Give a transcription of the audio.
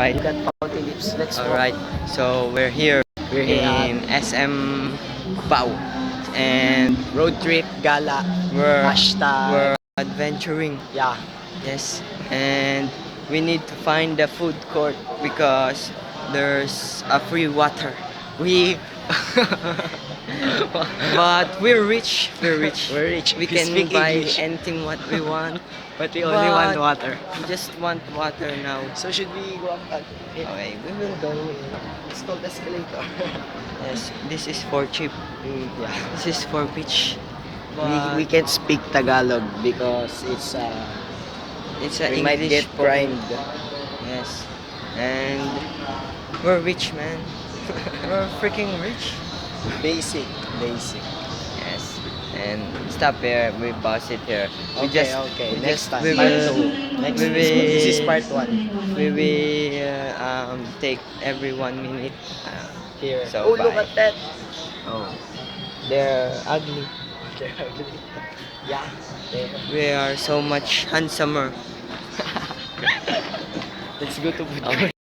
Alright. We got Fountain Lips. Let's walk. Alright. So we're here We're here in SM Pau. And Road trip, gala, we're hashtag. adventuring. Yeah. Yes. And we need to find the food court because there's a free water. We but we're rich. We're rich. We're rich. We We can speak buy English. anything what we want. But we only want But water. We just want water now. So should we go up? Okay, we will go. It's called escalator. Yes, this is for cheap. Yeah. This is for beach. We can't speak Tagalog because it's It's a we might English get primed. Yes, and we're rich, man. We're freaking rich. Basic. Yes, and stop here. We pause it here. Okay. Next time. We Part will. 2. Next. we This is will- part 1. We will take every 1 minute. Here. So, oh, look bye. at that. Oh, they're ugly. Yeah. We are so much handsomer. Let's go to food Okay.